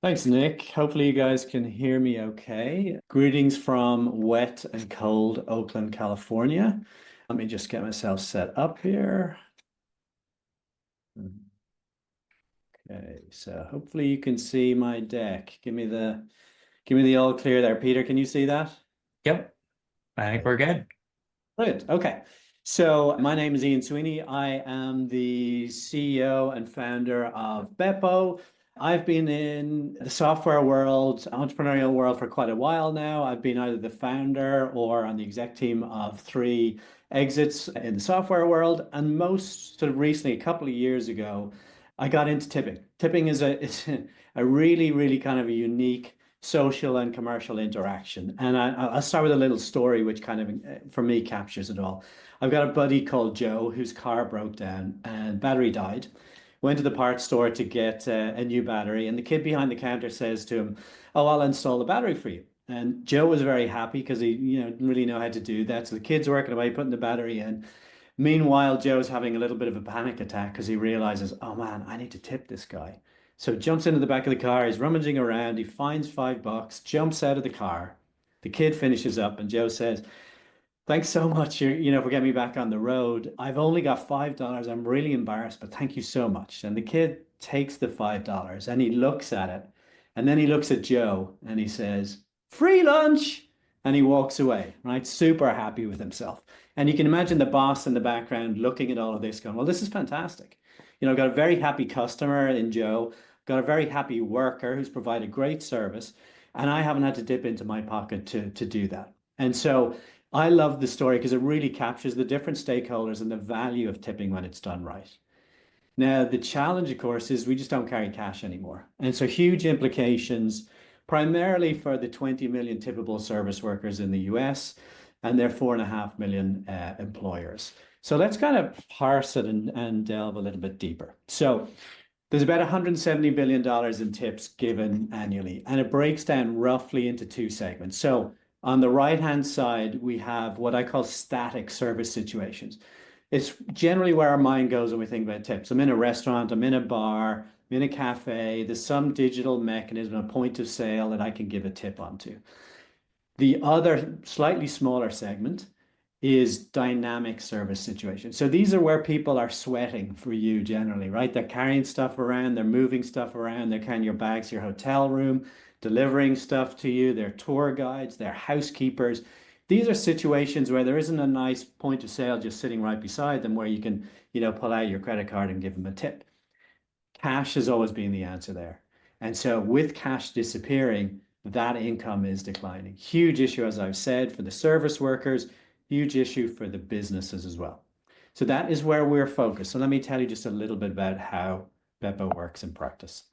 Thanks, Nick. Hopefully, you guys can hear me okay. Greetings from wet and cold Oakland, California. Let me just get myself set up here. Okay, so hopefully you can see my deck. Give me the all clear there, Peter. Can you see that? Yep, I think Great. we're good. Brilliant. Okay. So my name is Ian Sweeney. I am the CEO and founder of Bepo. I've been in the software world, entrepreneurial world for quite a while now. I've been either the founder or on the exec team of three exits in the software world. And most sort of recently, a couple of years ago, I got into tipping. Tipping is it's a really, really kind of a unique social and commercial interaction. And I'll start with a little story, which kind of, for me, captures it all. I've got a buddy called Joe whose car broke down and battery died. Went to the parts store to get a new battery, and the kid behind the counter says to him, "Oh, I'll install the battery for you." And Joe was very happy because he didn't really know how to do that. So the kid's working away, putting the battery in. Meanwhile, Joe's having a little bit of a panic attack because he realizes, oh man, I need to tip this guy. So jumps into the back of the car, he's rummaging around, he finds $5, jumps out of the car. The kid finishes up, and Joe says, "Thanks so much, for getting me back on the road. I've only got $5. I'm really embarrassed, but thank you so much." And the kid takes the $5 and he looks at it. And then he looks at Joe and he says, "Free lunch." And he walks away, right? Super happy with himself. And you can imagine the boss in the background looking at all of this, going, well, this is fantastic. Got a very happy customer in Joe, got a very happy worker who's provided great service. And I haven't had to dip into my pocket to do that. And so I love the story because it really captures the different stakeholders and the value of tipping when it's done right. Now, the challenge, of course, is we just don't carry cash anymore. And so huge implications, primarily for the 20 million tippable service workers in the US and their 4.5 million employers. So let's kind of parse it and delve a little bit deeper. So there's about $170 billion in tips given annually, and it breaks down roughly into two segments. So on the right-hand side, we have what I call static service situations. It's generally where our mind goes when we think about tips. I'm in a restaurant, I'm in a bar, I'm in a cafe. There's some digital mechanism, a point of sale that I can give a tip onto. The other slightly smaller segment is dynamic service situations. So these are where people are sweating for you generally, right? They're carrying stuff around, they're moving stuff around, they're carrying your bags to your hotel room, delivering stuff to you, they're tour guides, they're housekeepers. These are situations where there isn't a nice point of sale just sitting right beside them where you can, pull out your credit card and give them a tip. Cash has always been the answer there. And so with cash disappearing, that income is declining. Huge issue, as I've said, for the service workers, huge issue for the businesses as well. So that is where we're focused. So let me tell you just a little bit about how Bepo works in practice.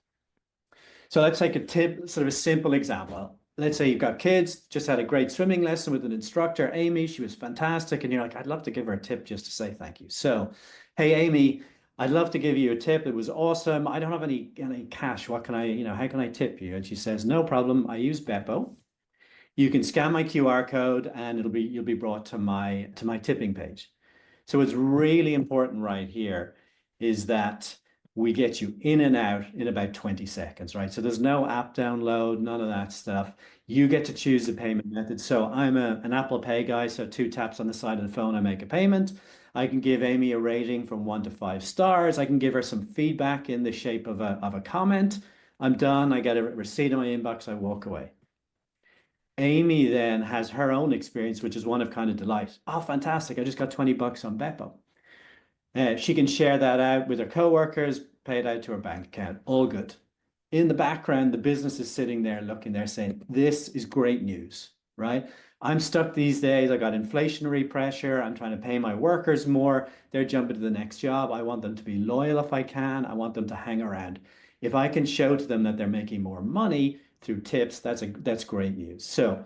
So let's take a tip, sort of a simple example. Let's say you've got kids, just had a great swimming lesson with an instructor, Amy. She was fantastic. And you're like, I'd love to give her a tip just to say thank you. So, hey, Amy, I'd love to give you a tip. It was awesome. I don't have any cash. What can how can I tip you? And she says, no problem. I use Bepo. You can scan my QR code and you'll be brought to my tipping page. So what's really important right here is that we get you in and out in about 20 seconds, right? So there's no app download, none of that stuff. You get to choose the payment method. So I'm an Apple Pay guy, so two taps on the side of the phone, I make a payment. I can give Amy a rating from 1 to 5 stars. I can give her some feedback in the shape of a comment. I'm done. I get a receipt in my inbox. I walk away. Amy then has her own experience, which is one of kind of delight. Oh, fantastic. I just got $20 on Bepo. She can share that out with her coworkers, pay it out to her bank account. All good. In the background, the business is sitting there looking there saying, this is great news, right? I'm stuck these days. I got inflationary pressure. I'm trying to pay my workers more. They're jumping to the next job. I want them to be loyal if I can. I want them to hang around. If I can show to them that they're making more money through tips, that's great news. So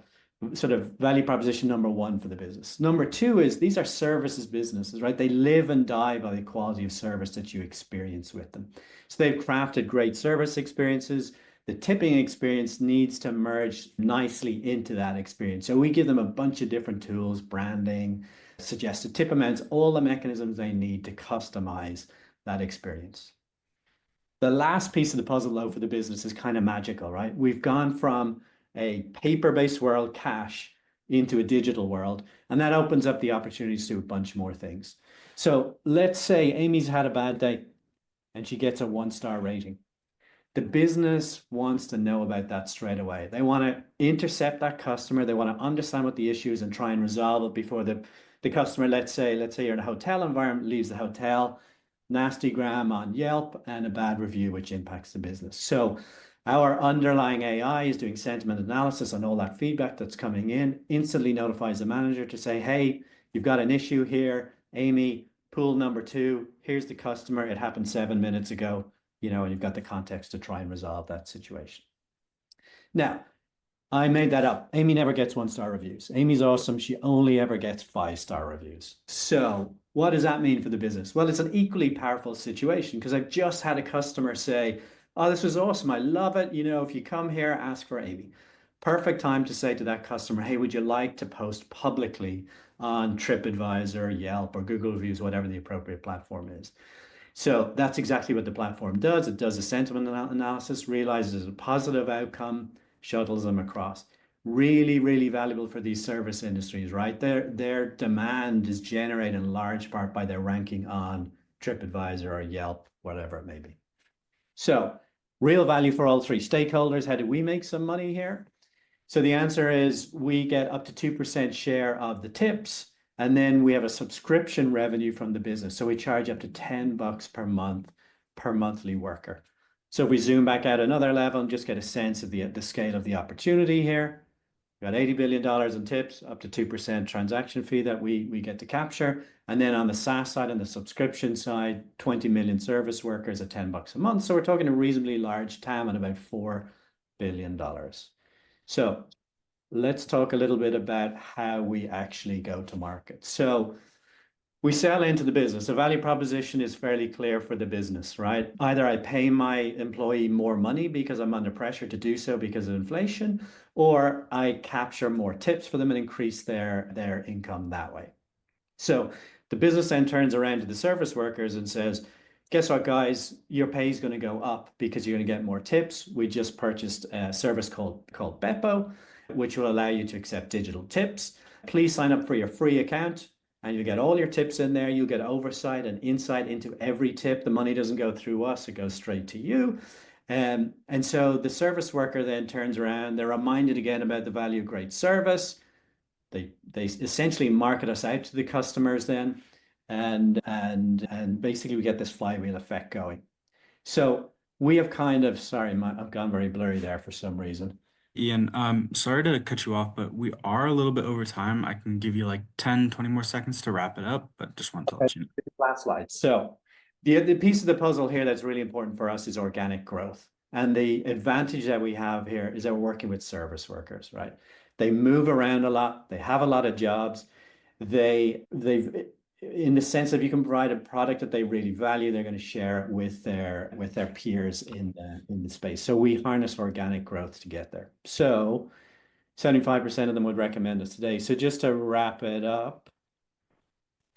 sort of value proposition number one for the business. Number two is these are services businesses, right? They live and die by the quality of service that you experience with them. So they've crafted great service experiences. The tipping experience needs to merge nicely into that experience. So we give them a bunch of different tools, branding, suggested tip amounts, all the mechanisms they need to customize that experience. The last piece of the puzzle, though, for the business is kind of magical, right? We've gone from a paper-based world, cash, into a digital world, and that opens up the opportunities to do a bunch more things. So let's say Amy's had a bad day and she gets a one-star rating. The business wants to know about that straight away. They want to intercept that customer. They want to understand what the issue is and try and resolve it before the customer, let's say you're in a hotel environment, leaves the hotel, nasty gram on Yelp and a bad review, which impacts the business. So our underlying AI is doing sentiment analysis on all that feedback that's coming in, instantly notifies the manager to say, hey, you've got an issue here. Amy, pool number two, here's the customer. It happened 7 minutes ago, and you've got the context to try and resolve that situation. Now, I made that up. Amy never gets one-star reviews. Amy's awesome. She only ever gets five-star reviews. So what does that mean for the business? Well, it's an equally powerful situation because I've just had a customer say, oh, this was awesome. I love it. If you come here, ask for Amy. Perfect time to say to that customer, hey, would you like to post publicly on TripAdvisor, Yelp, or Google Reviews, whatever the appropriate platform is. So that's exactly what the platform does. It does a sentiment analysis, realizes a positive outcome, shuttles them across. Really, really valuable for these service industries, right? Their demand is generated in large part by their ranking on TripAdvisor or Yelp, whatever it may be. So real value for all three stakeholders. How do we make some money here? So the answer is we get up to 2% share of the tips. And then we have a subscription revenue from the business. So we charge up to $10 per month per monthly worker. So if we zoom back out another level and just get a sense of the scale of the opportunity here, we got $80 billion in tips, up to 2% transaction fee that we get to capture. And then on the SaaS side and the subscription side, 20 million service workers at $10 a month. So we're talking a reasonably large TAM and about $4 billion. So let's talk a little bit about how we actually go to market. So we sell into the business. The value proposition is fairly clear for the business, right? Either I pay my employee more money because I'm under pressure to do so because of inflation, or I capture more tips for them and increase their income that way. So the business then turns around to the service workers and says, guess what, guys, your pay is going to go up because you're going to get more tips. We just purchased a service called Bepo, which will allow you to accept digital tips. Please sign up for your free account and you get all your tips in there. You'll get oversight and insight into every tip. The money doesn't go through us, it goes straight to you. And so the service worker then turns around, they're reminded again about the value of great service. They essentially market us out to the customers then, and basically we get this flywheel effect going. So we have sorry, I've gone very blurry there for some reason. Ian, sorry to cut you off, but we are a little bit over time. I can give you like 10, 20 more seconds to wrap it up, but just wanted to let you know. Last slide. So the piece of the puzzle here that's really important for us is organic growth. And the advantage that we have here is that we're working with service workers, right? They move around a lot. They have a lot of jobs. They've in the sense that you can provide a product that they really value, they're going to share it with their peers in the space. So we harness organic growth to get there. So 75% of them would recommend us today. So just to wrap it up,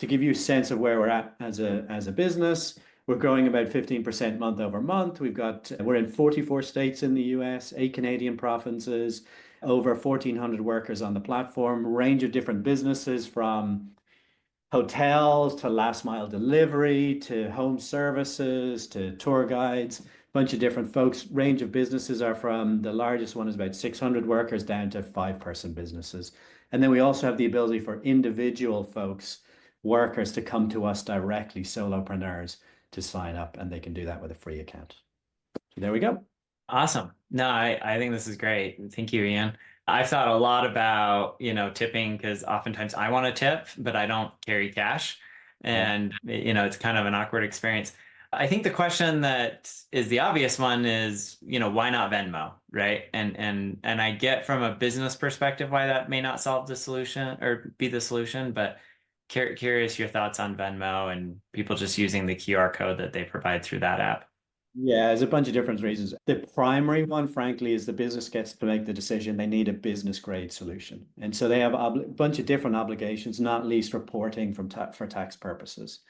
to give you a sense of where we're at as a business, we're growing about 15% month over month. We're in 44 states in the US, 8 Canadian provinces, over 1,400 workers on the platform, range of different businesses from hotels to last mile delivery to home services to tour guides, bunch of different folks. Range of businesses are from the largest one is about 600 workers down to 5-person businesses. And then we also have the ability for individual folks, workers to come to us directly, solopreneurs to sign up, and they can do that with a free account. So there we go. Awesome. No, I think this is great. Thank you, Ian. I've thought a lot about, tipping because oftentimes I want to tip, but I don't carry cash. And, it's kind of an awkward experience. I think the question that is the obvious one is, why not Venmo, right? And I get from a business perspective why that may not solve the solution or be the solution, but curious your thoughts on Venmo and people just using the QR code that they provide through that app. Yeah, there's a bunch of different reasons. The primary one, frankly, is the business gets to make the decision they need a business grade solution. And so they have a bunch of different obligations, not least reporting for tax purposes.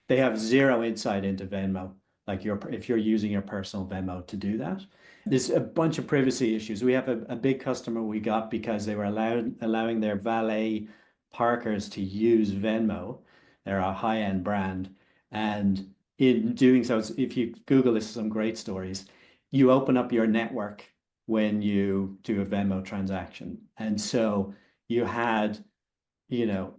They have zero insight into Venmo. like if you're using your personal Venmo to do that. There's a bunch of privacy issues. We have a big customer we got because they were allowing their valet parkers to use Venmo. They're a high-end brand. And in doing so, if you Google this, some great stories. You open up your network when you do a Venmo transaction. And so you had,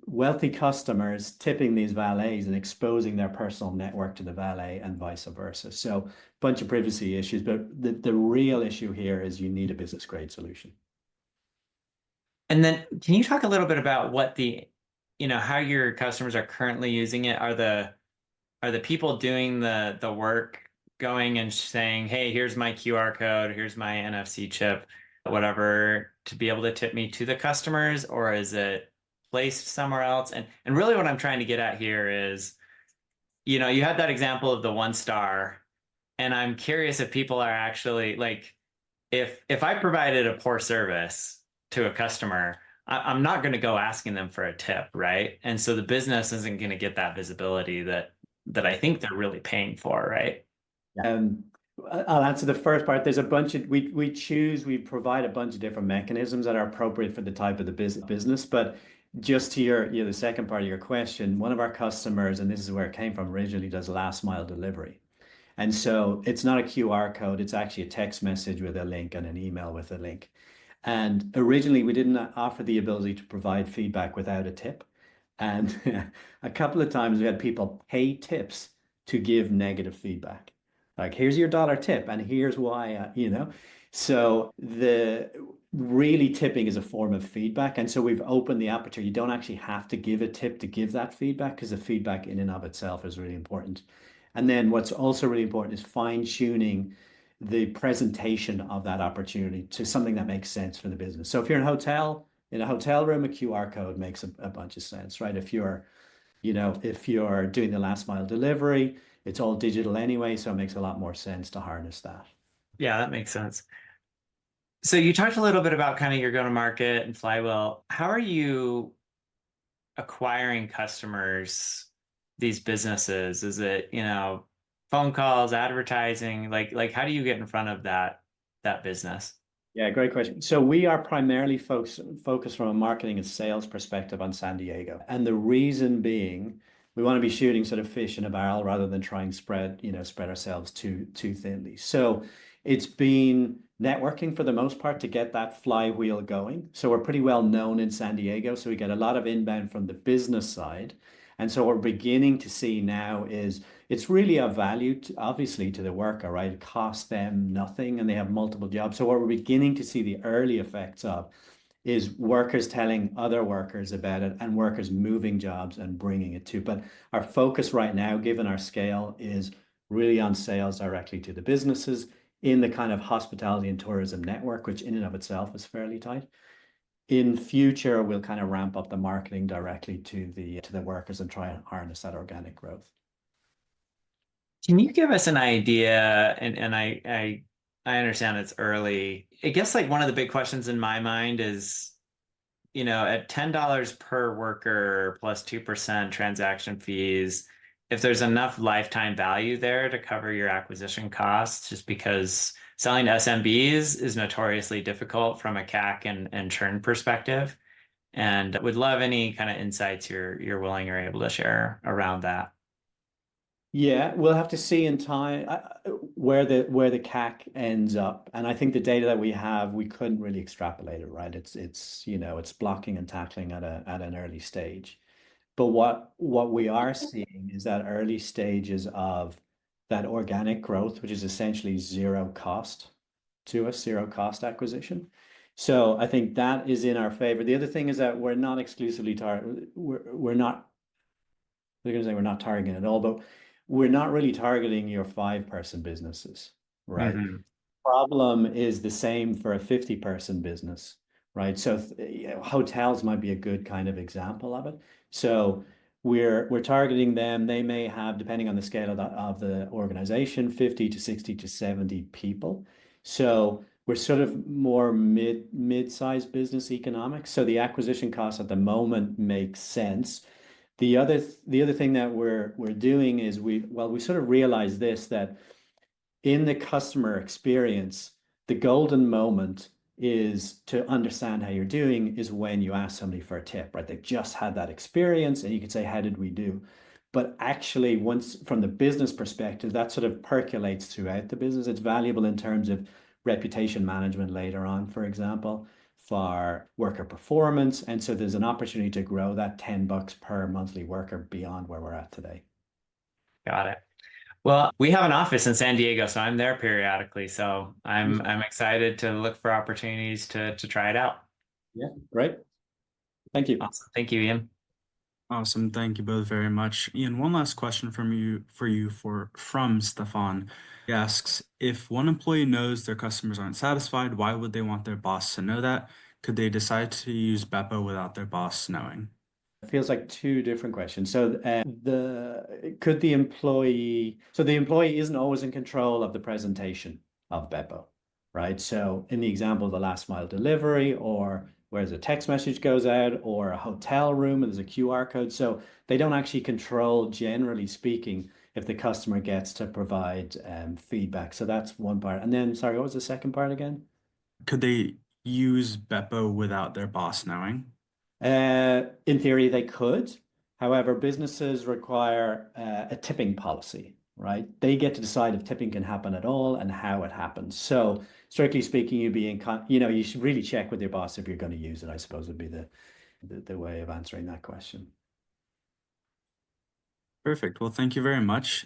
wealthy customers tipping these valets and exposing their personal network to the valet and vice versa. So bunch of privacy issues, but the real issue here is you need a business grade solution. And then can you talk a little bit about what how your customers are currently using it? Are the people doing the work going and saying, hey, here's my QR code, here's my NFC chip, whatever, to be able to tip me to the customers, or is it placed somewhere else? And really what I'm trying to get at here is, you had that example of the 1 star, and I'm curious if people are actually like, if I provided a poor service to a customer, I'm not going to go asking them for a tip, right? And so the business isn't going to get that visibility that I think they're really paying for, right? Um, I'll answer the first part. There's a bunch of we provide a bunch of different mechanisms that are appropriate for the type of the business. But just to the second part of your question, one of our customers, and this is where it came from originally, does last mile delivery. And so it's not a QR code, it's actually a text message with a link and an email with a link. And originally, we didn't offer the ability to provide feedback without a tip. And a couple of times we had people pay tips to give negative feedback. Like, here's your dollar tip, and here's why, So the really tipping is a form of feedback. And so we've opened the aperture. You don't actually have to give a tip to give that feedback because the feedback in and of itself is really important. And then what's also really important is fine tuning the presentation of that opportunity to something that makes sense for the business. So if you're in a hotel room, a QR code makes a bunch of sense, right? If you're doing the last mile delivery, it's all digital anyway, so it makes a lot more sense to harness that. Yeah, that makes sense. So you talked a little bit about kind of your go-to-market and flywheel. How are you acquiring customers, these businesses? Is it, phone calls, advertising? Like how do you get in front of that business? Yeah, great question. So we are primarily focused from a marketing and sales perspective on San Diego. And the reason being, we want to be shooting sort of fish in a barrel rather than try and spread ourselves too thinly. So it's been networking for the most part to get that flywheel going. So we're pretty well known in San Diego. So we get a lot of inbound from the business side. And so what we're beginning to see now is it's really a value obviously to the worker, right? It costs them nothing and they have multiple jobs. So what we're beginning to see the early effects of is workers telling other workers about it and workers moving jobs and bringing it to. But our focus right now, given our scale, is really on sales directly to the businesses in the kind of hospitality and tourism network, which in and of itself is fairly tight. In future, we'll kind of ramp up the marketing directly to the workers and try and harness that organic growth. Can you give us an idea? And I understand it's early. I guess like one of the big questions in my mind is, at $10 per worker plus 2% transaction fees, if there's enough lifetime value there to cover your acquisition costs, just because selling to SMBs is notoriously difficult from a CAC and churn perspective. And would love any kind of insights you're willing or able to share around that. Yeah, we'll have to see in time where the CAC ends up, and I think the data that we have, we couldn't really extrapolate it, right? It's blocking and tackling at an early stage. But what we are seeing is that early stages of that organic growth, which is essentially zero cost to us, zero cost acquisition. So I think that is in our favor. The other thing is that we're not exclusively we're not they're going to say we're not targeting at all, but we're not really targeting your 5-person businesses, right? Mm-hmm. Problem is the same for a 50-person business, right? So hotels might be a good kind of example of it. So we're targeting them. They may have, depending on the scale of the organization, 50 to 60 to 70 people. So we're sort of more mid-sized business economics. So the acquisition cost at the moment makes sense. The other thing that we're doing is we sort of realize this, that in the customer experience, the golden moment is to understand how you're doing is when you ask somebody for a tip, right? They've just had that experience and you could say, how did we do? But actually, once from the business perspective, that sort of percolates throughout the business. It's valuable in terms of reputation management later on, for example, for worker performance. And so there's an opportunity to grow that $10 per monthly worker beyond where we're at today. Got it. Well, we have an office in San Diego, so I'm there periodically. So I'm excited to look for opportunities to try it out. Yeah, great. Thank you. Awesome. Thank you, Ian. Awesome. Thank you both very much. Ian, one last question from Stefan. He asks, if one employee knows their customers aren't satisfied, why would they want their boss to know that? Could they decide to use Bepo without their boss knowing? It feels like two different questions. So the employee, so the employee isn't always in control of the presentation of Bepo, right? So in the example, the last mile delivery, or where the text message goes out, or a hotel room and there's a QR code. So they don't actually control, generally speaking, if the customer gets to provide feedback. So that's one part. And then, sorry, what was the second part again? Could they use Bepo without their boss knowing? In theory, they could. However, businesses require a tipping policy, right? They get to decide if tipping can happen at all and how it happens. So, strictly speaking, you should really check with your boss if you're going to use it, I suppose would be the way of answering that question. Perfect. Well, thank you very much.